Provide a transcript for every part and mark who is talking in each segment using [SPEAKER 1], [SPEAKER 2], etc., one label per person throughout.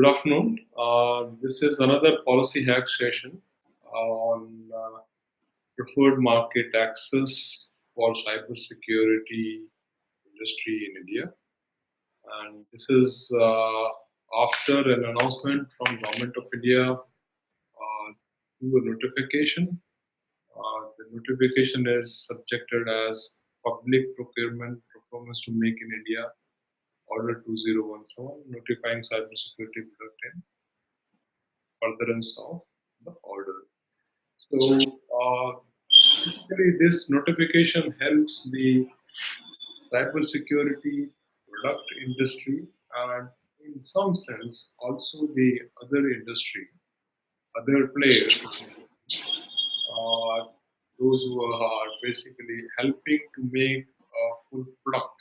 [SPEAKER 1] Good afternoon. This is another policy hack session on preferred market access for cybersecurity industry in India. And this is after an announcement from Government of India to a notification. The notification is subjected as Public Procurement Performance to Make in India, Order 2017, notifying cybersecurity product in furtherance of the order. So, basically, this notification helps the cybersecurity product industry and, in some sense, also the other industry, other players, uh, those who are basically helping to make a full product.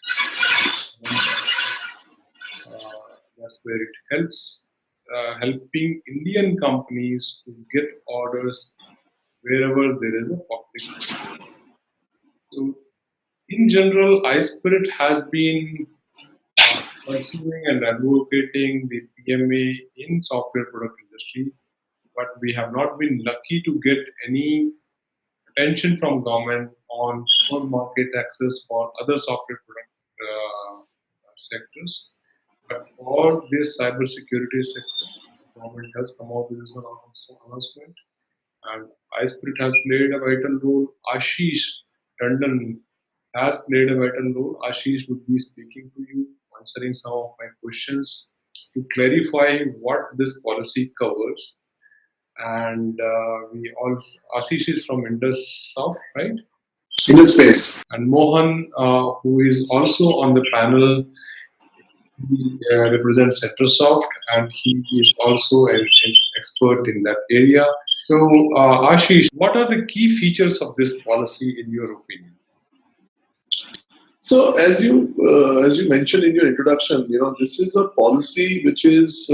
[SPEAKER 1] That's where it helps, helping Indian companies to get orders wherever there is a public. So, in general, iSpirit has been pursuing and advocating the PMA in software product industry, but we have not been lucky to get any attention from government on full market access for other software product sectors. But for this cybersecurity sector, the government has come out with this announcement, and iSpirit has played a vital role. Ashish Tandon has played a vital role. Ashish would be speaking to you, answering some of my questions to clarify what this policy covers. And we all, Ashish is from Indus South, right?
[SPEAKER 2] In space.
[SPEAKER 1] And Mohan, who is also on the panel, he represents Centrosoft, and he is also an expert in that area. So, Ashish, what are the key features of this policy in your opinion?
[SPEAKER 2] So, as you mentioned in your introduction, this is a policy which is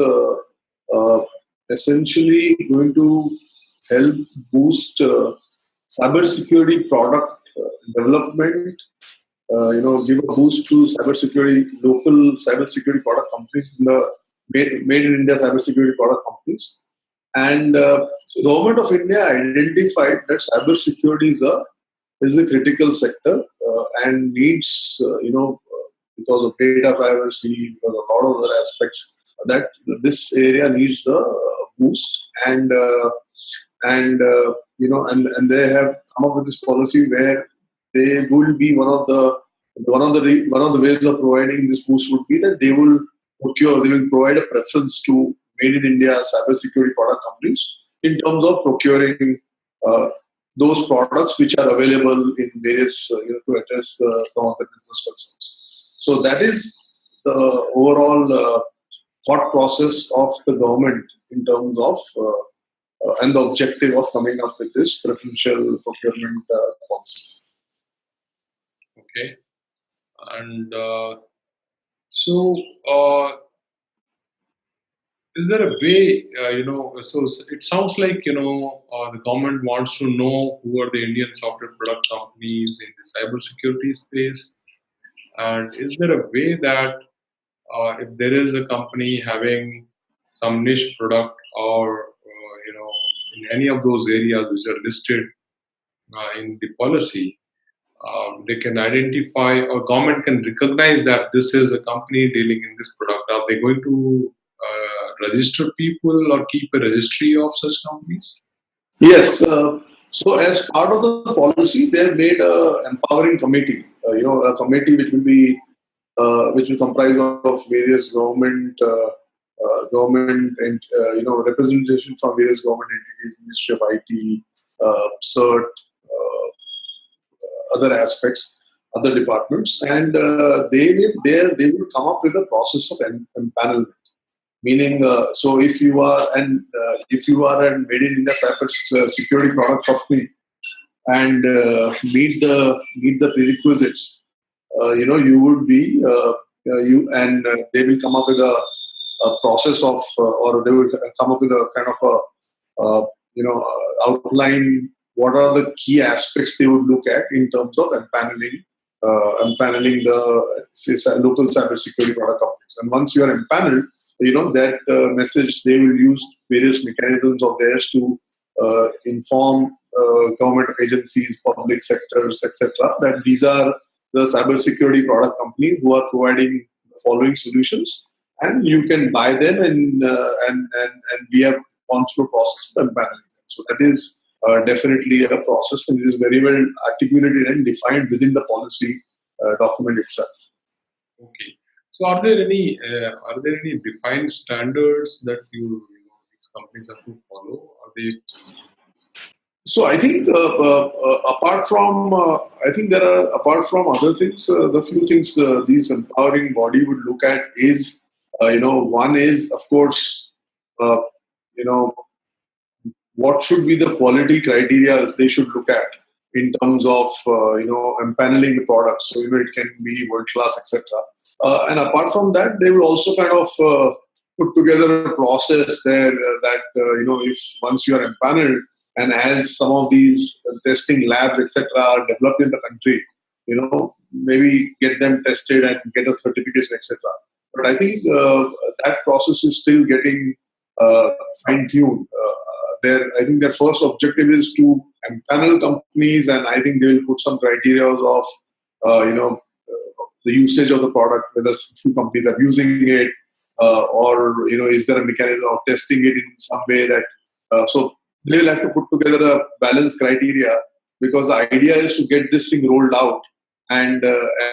[SPEAKER 2] essentially going to help boost cybersecurity product development. Give a boost to local cybersecurity product companies in the made in India cybersecurity product companies. And so Government of India identified that cybersecurity is a critical sector and needs, because of data privacy, because of a lot of other aspects, that this area needs a boost. And they have come up with this policy where they will be one of the ways of providing this boost would be that they will provide a preference to made in India cybersecurity product companies in terms of procuring those products which are available in various to address some of the business concerns. So that is the overall thought process of the government in terms of and the objective of coming up with this preferential procurement policy.
[SPEAKER 1] Okay, and so is there a way, so it sounds like, the government wants to know who are the Indian software product companies in the cybersecurity space, and is there a way that if there is a company having some niche product or, in any of those areas which are listed in the policy, they can identify, or government can recognize that this is a company dealing in this product. Are they going to register people or keep a registry of such companies?
[SPEAKER 2] Yes. So as part of the policy, they have made an empowering committee. A committee which will comprise of various government and representation from various government entities, Ministry of IT, CERT, other aspects, other departments, and they will come up with a process of empanelment. Meaning, so if you are a made in India cybersecurity product company and meet the prerequisites, you would be they will come up with a process of, or they will come up with a kind of outline. What are the key aspects they would look at in terms of empaneling the local cybersecurity product companies? And once you are empaneled, that message, they will use various mechanisms of theirs to inform government agencies, public sectors, etc., that these are the cybersecurity product companies who are providing the following solutions, and you can buy them, and we have gone through a process of empaneling them. So that is definitely a process, and it is very well articulated and defined within the policy document itself.
[SPEAKER 1] Okay. So are there any defined standards that these companies have to follow? Are they
[SPEAKER 2] So I think I think there are, apart from other things, the few things these empowering body would look at is, one is, of course, uh, you know what should be the quality criteria they should look at in terms of empaneling the product, so it can be world class, etc. And apart from that, they will also kind of put together a process there that if once you are empaneled, and as some of these testing labs, etc., are developed in the country, maybe get them tested and get a certification, etc. But I think that process is still getting uh, fine tuned. I think their first objective is to empanel companies, and I think they will put some criteria of the usage of the product, whether few companies are using it, or is there a mechanism of testing it in some way that so they'll have to put together a balanced criteria, because the idea is to get this thing rolled out, and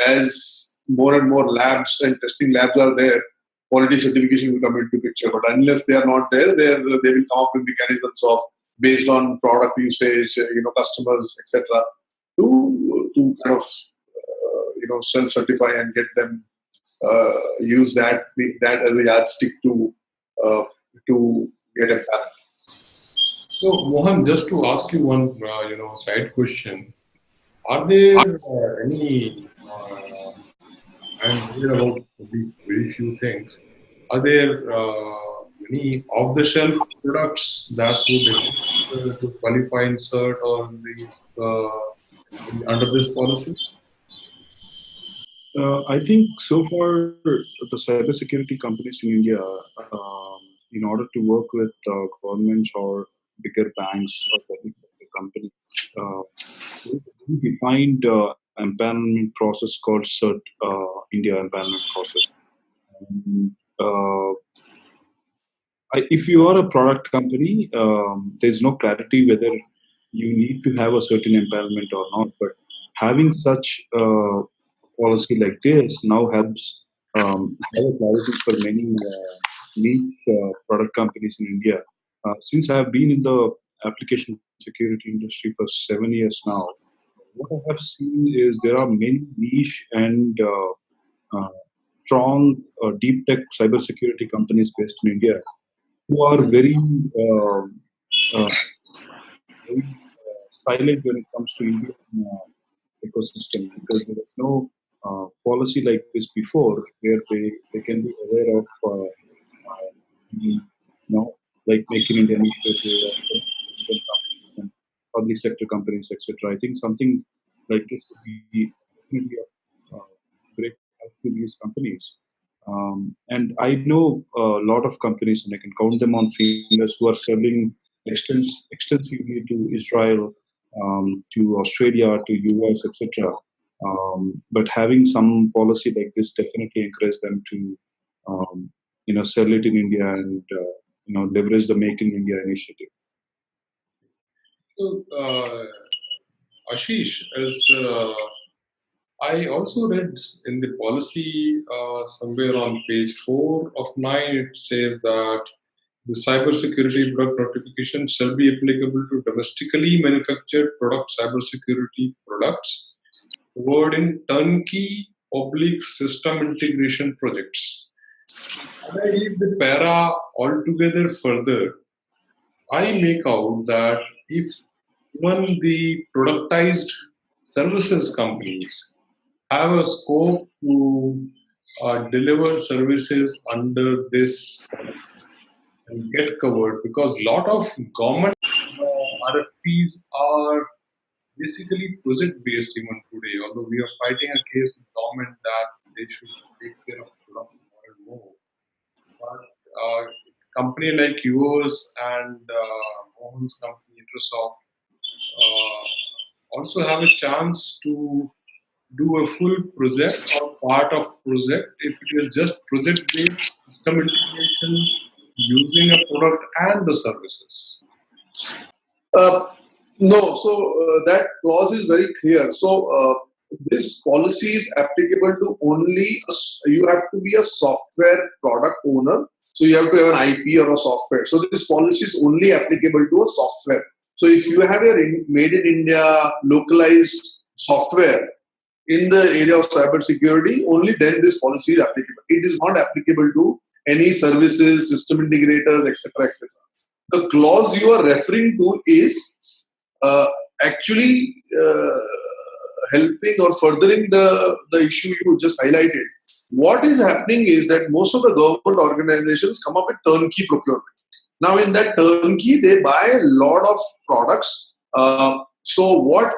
[SPEAKER 2] as more and more labs and testing labs are there, quality certification will come into picture. But unless they are not there, they will come up with mechanisms of, based on product usage, customers, etc., to kind of self certify and get them use that as a yardstick uh, to get a panel.
[SPEAKER 1] so Mohan? Just to ask you one side question: are there any I'm aware about very few things. Are there any off-the-shelf products that would to qualify in cert or these under this policy?
[SPEAKER 3] I think so far the cybersecurity companies in India, in order to work with governments or bigger banks or public sector companies, we defined empanelment process called CERT, India Empanelment Process. Um, uh, if you are a product company, there's no clarity whether you need to have a certain empanelment or not. But having such policy like this now helps have a clarity for many niche product companies in India. Since I have been in the application security industry for 7 years now, what I have seen is there are many niche and uh, strong deep tech cybersecurity companies based in India who are uh, very silent when it comes to Indian ecosystem, because there is no policy like this before where they can be aware of like Make in India initiative or Indian companies and public sector companies, etc. I think something like this would be definitely a great help to these companies. And I know a lot of companies, and I can count them on fingers, who are selling extensively to Israel, to Australia, to US, etc. But having some policy like this definitely encourage them to, sell it in India and leverage the Make in India initiative.
[SPEAKER 1] So, Ashish, as I also read in the policy somewhere on page 4 of 9, it says that the cybersecurity product notification shall be applicable to domestically manufactured product cybersecurity products covered in turnkey public system integration projects. When I read the para altogether further, I make out that if even the productized services companies have a scope to deliver services under this and get covered, because a lot of government RFPs are basically project based even today, although we are fighting a case with government that they should take care of product more and more. But company like yours and Mohan's company, Microsoft, also have a chance to do a full project or part of project if it is just project based system integration using a product and the services.
[SPEAKER 2] Uh, no, so that clause is very clear. So this policy is applicable to only you have to be a software product owner. So you have to have an IP or a software. So this policy is only applicable to a software. So if you have a made in India localized software in the area of cybersecurity, only then this policy is applicable. It is not applicable to any services, system integrators, etc., etc. The clause you are referring to is uh, actually helping or furthering the issue you just highlighted. What is happening is that most of the government organizations come up with turnkey procurement. Now, in that turnkey, they buy a lot of products. So, what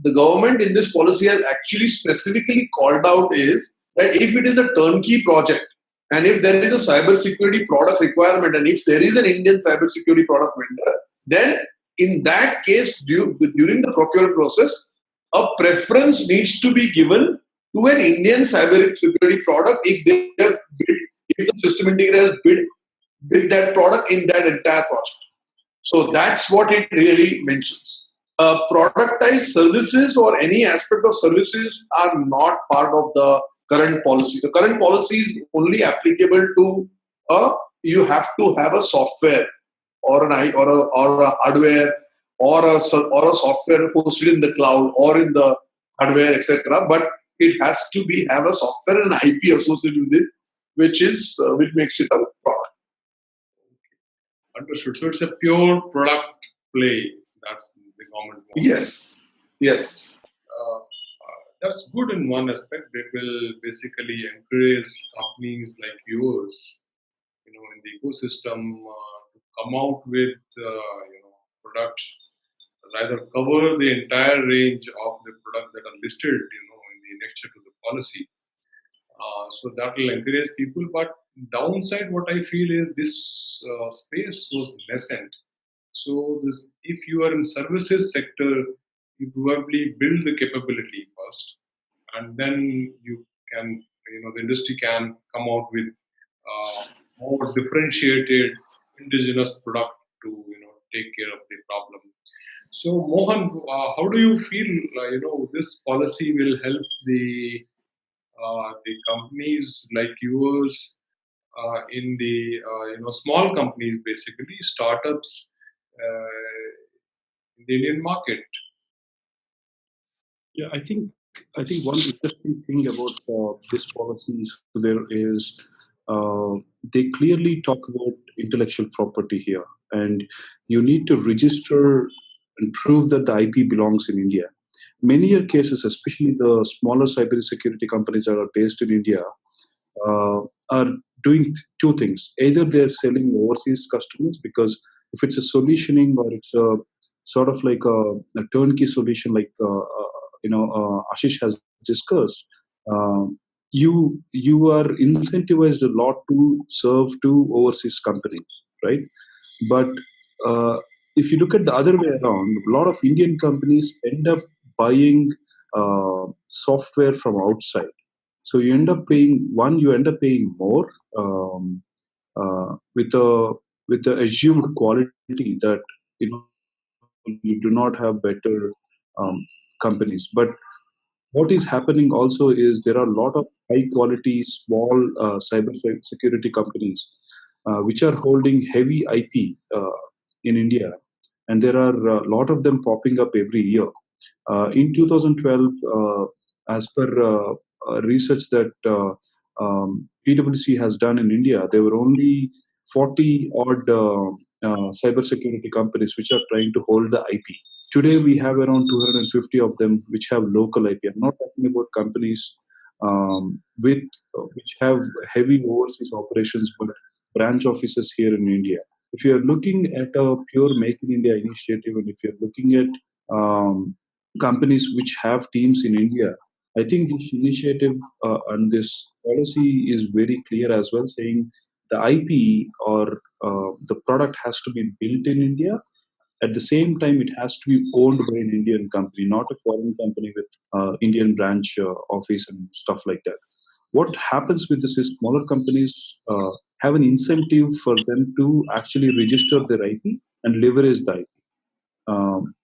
[SPEAKER 2] the government in this policy has actually specifically called out is that if it is a turnkey project, and if there is a cybersecurity product requirement, and if there is an Indian cybersecurity product vendor, then in that case, during the procurement process, a preference needs to be given to an Indian cybersecurity product if they have bid, if the system integrator has bid that product in that entire project. So that's what it really mentions. Productized services or any aspect of services are not part of the current policy. The current policy is only applicable to you have to have a software or or a hardware or a software hosted in the cloud or in the hardware, etc. But it has to be have a software and IP associated with it, which makes it a product.
[SPEAKER 1] Understood. So it's a pure product play. That's the government wants.
[SPEAKER 2] Yes, yes,
[SPEAKER 1] That's good in one aspect. It will basically encourage companies like yours, in the ecosystem to come out with, products, rather cover the entire range of the products that are listed, in the annexure to the policy. So that will encourage people. But downside, what I feel is this space was nascent. So if you are in services sector, you probably build the capability first, and then you can, the industry can come out with more differentiated indigenous product to take care of the problem. So Mohan, how do you feel? This policy will help the companies like yours in the small companies, basically startups in the Indian market.
[SPEAKER 3] Yeah, I think one interesting thing about this policy is there is uh, they clearly talk about intellectual property here, and you need to register and prove that the IP belongs in India. Many are cases, especially the smaller cybersecurity companies that are based in India, uh, are doing two things. Either they're selling overseas customers because if it's a solutioning or it's a sort of like a turnkey solution, like Ashish has discussed, uh, you are incentivized a lot to serve to overseas companies, right? But uh, if you look at the other way around, a lot of Indian companies end up buying software from outside. So you end up paying more um, with a assumed quality that you do not have better companies. But what is happening also is there are a lot of high quality small security companies which are holding heavy IP in India, and there are a lot of them popping up every year. In 2012, as per research that PwC has done in India, there were only 40 odd cybersecurity companies which are trying to hold the IP. Today, we have around 250 of them which have local IP. I'm not talking about companies with which have heavy overseas operations, but branch offices here in India. If you're looking at a pure Make in India initiative, and if you're looking at companies which have teams in India, I think this initiative and this policy is very clear as well, saying the IP or the product has to be built in India. At the same time, it has to be owned by an Indian company, not a foreign company with Indian branch office and stuff like that. What happens with this is smaller companies have an incentive for them to actually register their IP and leverage the IP.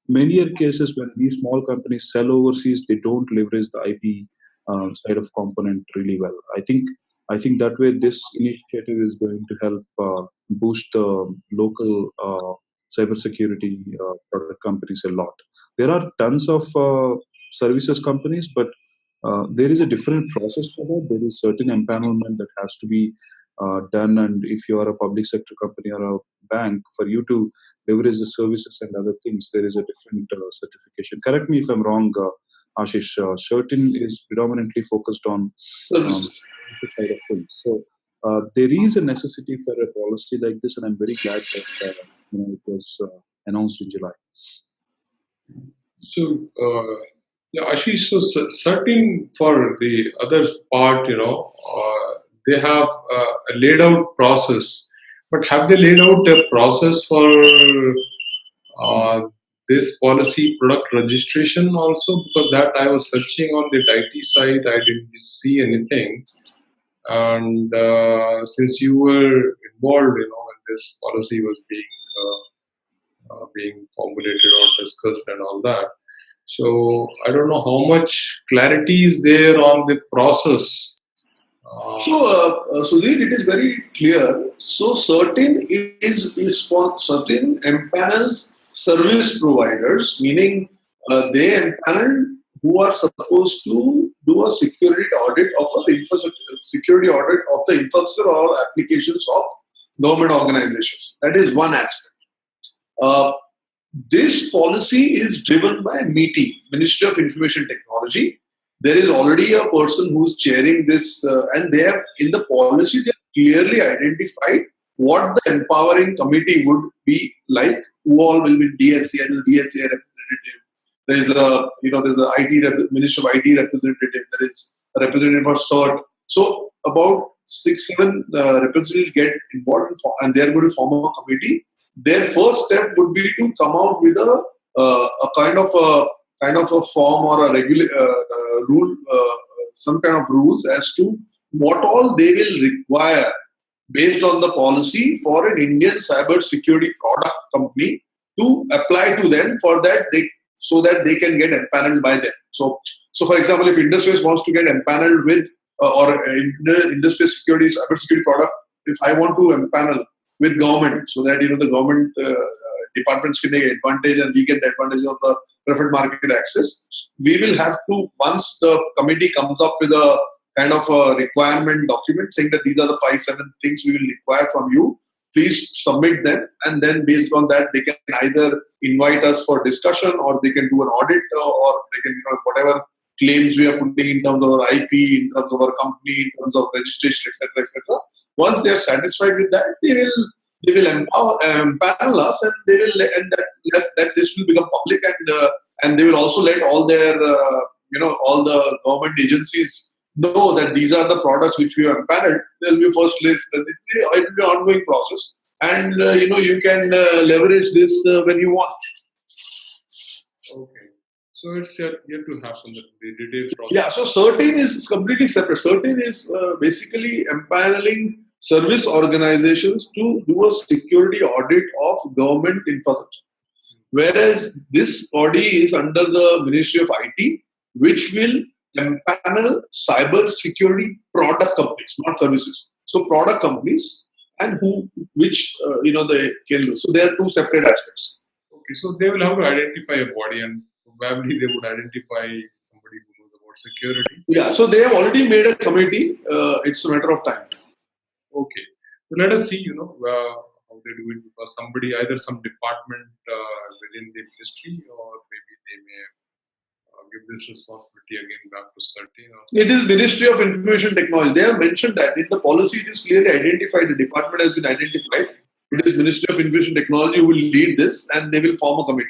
[SPEAKER 3] Many are cases when these small companies sell overseas, they don't leverage the IP side of component really well. I think that way this initiative is going to help boost local cybersecurity product companies a lot. There are tons of services companies, but there is a different process for that. There is certain empanelment that has to be done, and if you are a public sector company or a bank, for you to leverage the services and other things, there is a different certification. Correct me if I'm wrong, Ashish. Certain is predominantly focused on
[SPEAKER 2] Services.
[SPEAKER 3] services side of things. So there is a necessity for a policy like this, and I'm very glad that it was announced in July.
[SPEAKER 1] So, yeah, Ashish, so certain for the others part, they have a laid out process, but have they laid out a process for uh, this policy product registration also? Because that I was searching on the IT side, I didn't see anything. And since you were involved, when this policy was being formulated or discussed and all that. So I don't know how much clarity is there on the process.
[SPEAKER 2] So, Sudhir, it is very clear. So, certain is for certain empanels service providers, meaning they empanel who are supposed to do a security audit of the infrastructure, security audit of the infrastructure or applications of government organizations. That is one aspect. Uh, this policy is driven by MITI, Ministry of Information Technology. There is already a person who's chairing this, and they have in the policy they have clearly identified what the empowering committee would be like. Who all will be DSA and DSA representative. There's a Ministry of IT representative. There is a representative for CERT. So about 6-7 representatives get involved, and they are going to form a committee. Their first step would be to come out with a kind of a form or a regular rule, some kind of rules as to what all they will require based on the policy for an Indian cyber security product company to apply to them for that so that they can get empaneled by them. So for example, if Industries wants to get empaneled with industry security cyber security product, if I want to empanel with government, so that the government departments can take advantage and we get advantage of the preferred market access. We will have to, once the committee comes up with a kind of a requirement document saying that these are the 5-7 things we will require from you, please submit them, and then based on that they can either invite us for discussion or they can do an audit or they can whatever claims we are putting in terms of our IP, in terms of our company, in terms of registration, etc., etc. Once they are satisfied with that, they will empanel us, and they will that list will become public, and they will also let all their all the government agencies know that these are the products which we have empaneled. There will be first list, and it will be an ongoing process, and you can leverage this when you want.
[SPEAKER 1] Okay. So it's yet to happen, the detailed process.
[SPEAKER 2] Yeah, so certain is completely separate. Certain is basically empaneling service organizations to do a security audit of government infrastructure. Whereas this body is under the Ministry of IT, which will empanel cyber security product companies, not services. So product companies and which they can do. So there are two separate aspects.
[SPEAKER 1] Okay, so they will have to identify a body, and probably they would identify somebody who knows about security.
[SPEAKER 2] Yeah, so they have already made a committee. It's a matter of time.
[SPEAKER 1] Okay, so let us see, how they do it, because either some department within the ministry, or maybe they may give this responsibility again back to certain.
[SPEAKER 2] It is Ministry of Information Technology. They have mentioned that in the policy. It is clearly identified. The department has been identified. It is Ministry of Information Technology who will lead this, and they will form a committee.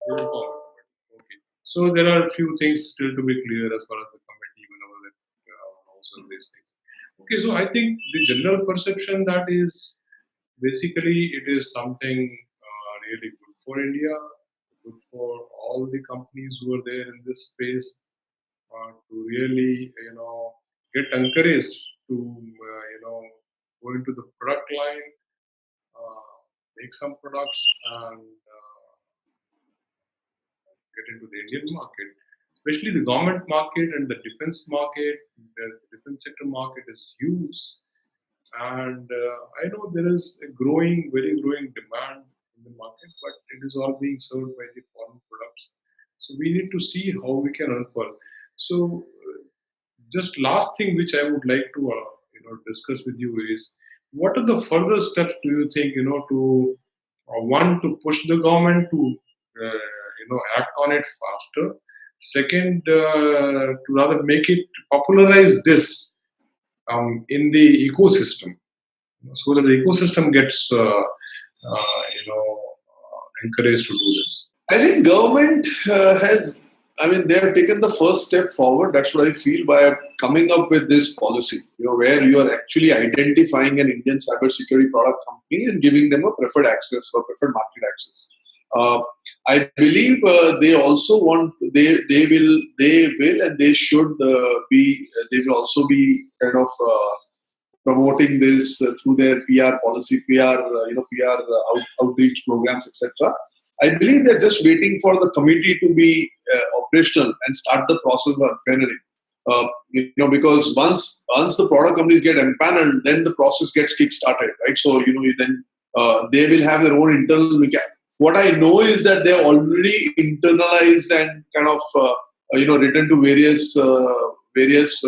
[SPEAKER 1] Okay. So there are a few things still to be clear as far as the committee, also these things. Okay, so I think the general perception that is basically it is something really good for India, good for all the companies who are there in this space to really, get encouraged to, go into the product line, uh, make some products, and get into the Indian market, especially the government market and the defense market. The defense sector market is huge, and I know there is a growing, very growing demand in the market, but it is all being served by the foreign products. So we need to see how we can unfold. So just last thing which I would like to discuss with you is what are the further steps do you think to one to push the government to act on it faster. Second, to rather make it popularize this in the ecosystem, so that the ecosystem gets encouraged to do this.
[SPEAKER 2] I think government has, I mean, they have taken the first step forward. That's what I feel by coming up with this policy, where you are actually identifying an Indian cybersecurity product company and giving them a preferred access or preferred market access. Uh, I believe they also want, they will, and they should they will also be kind of promoting this through their PR policy, PR, PR outreach programs, etc. I believe they're just waiting for the committee to be operational and start the process of empanelling. Because once the product companies get empaneled, then the process gets kick-started, right? So then they will have their own internal mechanic. What I know is that they're already internalized and kind of written to various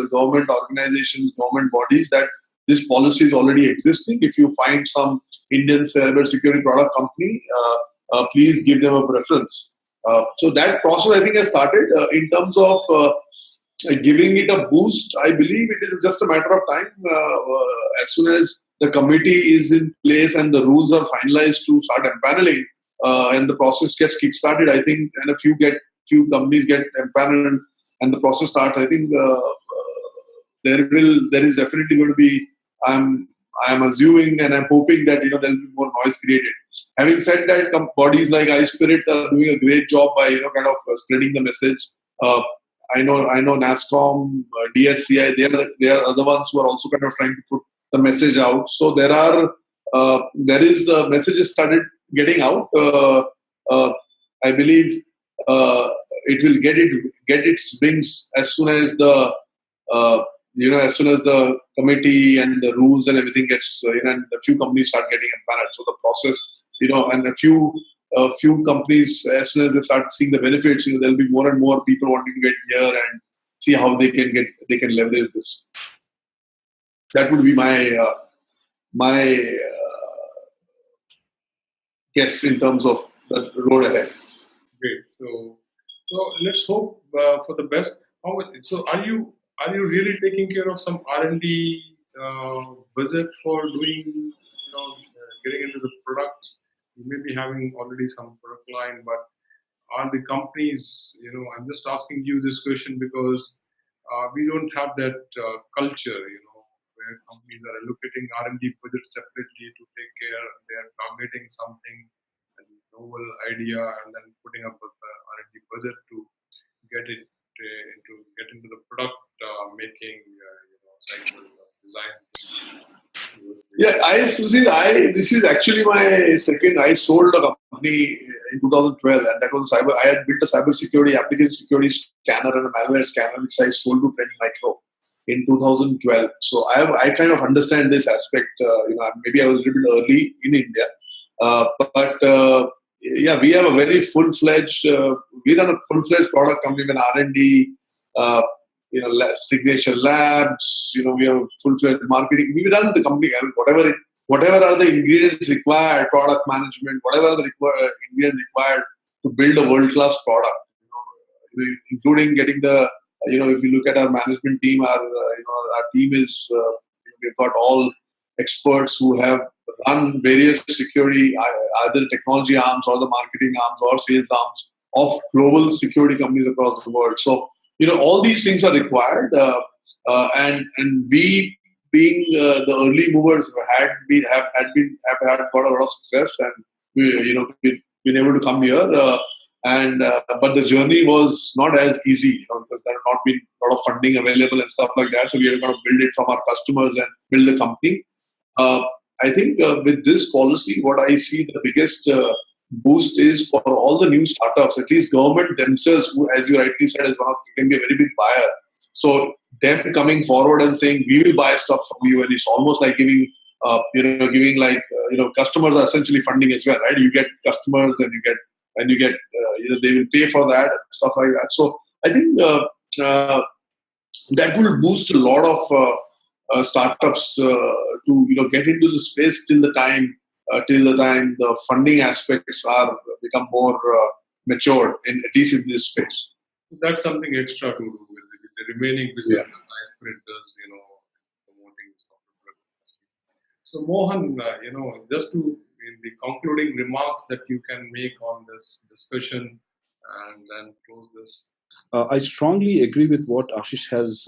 [SPEAKER 2] government organizations, government bodies that this policy is already existing. If you find some Indian cyber security product company, please give them a preference. So that process, I think, has started. In terms of giving it a boost, I believe it is just a matter of time. As soon as the committee is in place and the rules are finalized to start empaneling, and the process gets kick-started, I think, and a few companies get empaneled and the process starts, I think there is definitely going to be. I'm assuming and I'm hoping that there will be more noise created. Having said that, bodies like iSpirit are doing a great job by kind of spreading the message. Uh, I know NASCOM, DSCI, they are the ones who are also kind of trying to put the message out. So there is the message has started getting out. Uh, I believe it will get its wings as soon as the uh, as soon as the committee and the rules and everything gets, and a few companies start getting empaneled. So the process, and a few companies, as soon as they start seeing the benefits, there'll be more and more people wanting to get here and see how they can leverage this. That would be my guess in terms of the road ahead.
[SPEAKER 1] Great. So let's hope for the best. So are you really taking care of some R&D budget for doing getting into the products? You may be having already some product line, but are the companies? I'm just asking you this question because we don't have that culture. Where companies are allocating R&D budget separately to take care. They are targeting something a novel idea and then putting up with the R&D budget to get it get into the product making cycle of design towards the
[SPEAKER 2] Yeah, Sudhir, this is actually my second. I sold a company in 2012, and that was cyber. I had built a cyber security application security scanner and a malware scanner, which I sold to Trend Micro in 2012. So I kind of understand this aspect. Maybe I was a little bit early in India, but yeah, we have a very full-fledged. We run a full-fledged product company with R&D. Signature labs. We have full-fledged marketing. We run the company. I mean, whatever are the ingredients required, product management, whatever are the ingredients required to build a world-class product. Including getting the. If you look at our management team, our team is. We've got all experts who have run various security, either technology arms or the marketing arms or sales arms of global security companies across the world. So all these things are required, and we being the early movers have had got a lot of success, and been able to come here. And but the journey was not as easy, because there have not been a lot of funding available and stuff like that. So we are going to build it from our customers and build the company. Uh, I think with this policy, what I see the biggest boost is for all the new startups. At least government themselves, who, as you rightly said, can be a very big buyer. So them coming forward and saying we will buy stuff from you, and it's almost like giving like customers are essentially funding as well, right? You get customers, and you get they will pay for that and stuff like that. So I think uh, that will boost a lot of startups to get into the space till the time the funding aspects are become more matured, in at least in this space.
[SPEAKER 1] So that's something extra to do with the remaining business
[SPEAKER 2] Yeah.
[SPEAKER 1] that Vice President does, promoting software product. So Mohan, just to in the concluding remarks that you can make on this discussion and then close this.
[SPEAKER 3] I strongly agree with what Ashish has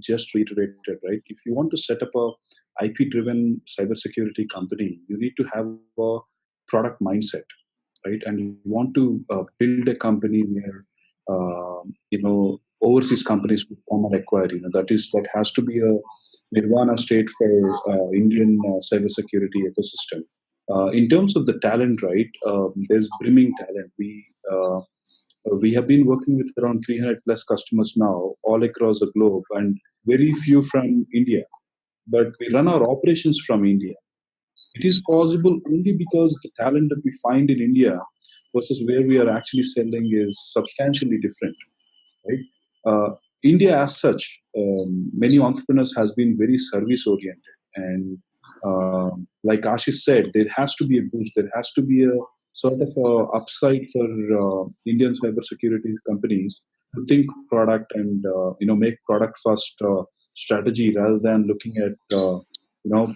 [SPEAKER 3] just reiterated. Right, if you want to set up a IP-driven cybersecurity company, you need to have a product mindset, right? And you want to build a company where overseas companies would come and acquire. That has to be a nirvana state for Indian cybersecurity ecosystem. In terms of the talent, right? There's brimming talent. We have been working with around 300 plus customers now, all across the globe, and very few from India. But we run our operations from India. It is possible only because the talent that we find in India versus where we are actually selling is substantially different, right? India, as such, many entrepreneurs has been very service oriented, and like Ashish said, there has to be a boost. There has to be a sort of a upside for Indian cybersecurity companies to think product and make product first strategy rather than looking at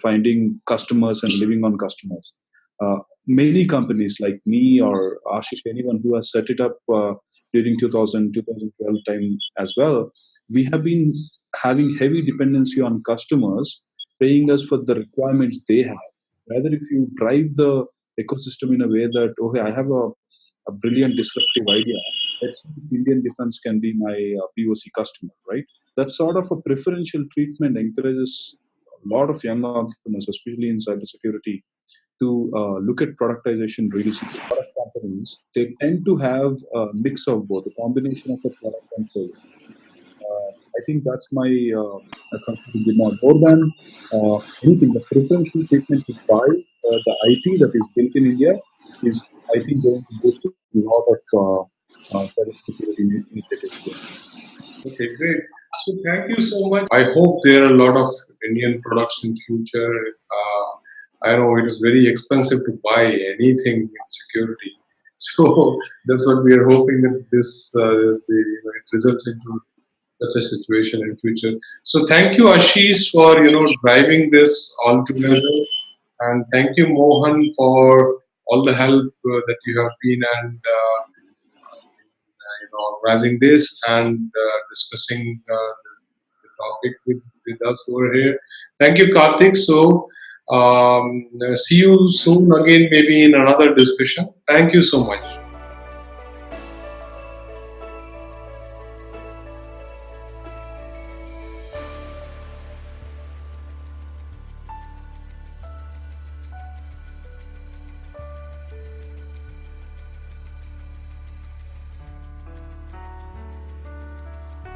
[SPEAKER 3] finding customers and living on customers. Many companies like me or Ashish, anyone who has set it up during 2012 time as well, we have been having heavy dependency on customers paying us for the requirements they have. Rather, if you drive the ecosystem in a way that, okay, I have a brilliant disruptive idea, let's see if Indian defense can be my POC customer, right? That sort of a preferential treatment encourages a lot of young entrepreneurs, especially in cybersecurity, to look at productization really seriously. Product companies, they tend to have a mix of both, a combination of a product and service. I think that's my concluding remark. More than anything, the preferential treatment to buy the IP that is built in India is, I think, going to boost a lot of cybersecurity initiatives here.
[SPEAKER 1] Okay, great. So thank you so much. I hope there are a lot of Indian products in future. I know it is very expensive to buy anything in security. So that's what we are hoping that it results into such a situation in future. So thank you, Ashish, for driving this all together, and thank you, Mohan, for all the help that you have been and organizing this and discussing the topic with us over here. Thank you, Karthik. So see you soon again, maybe in another discussion. Thank you so much.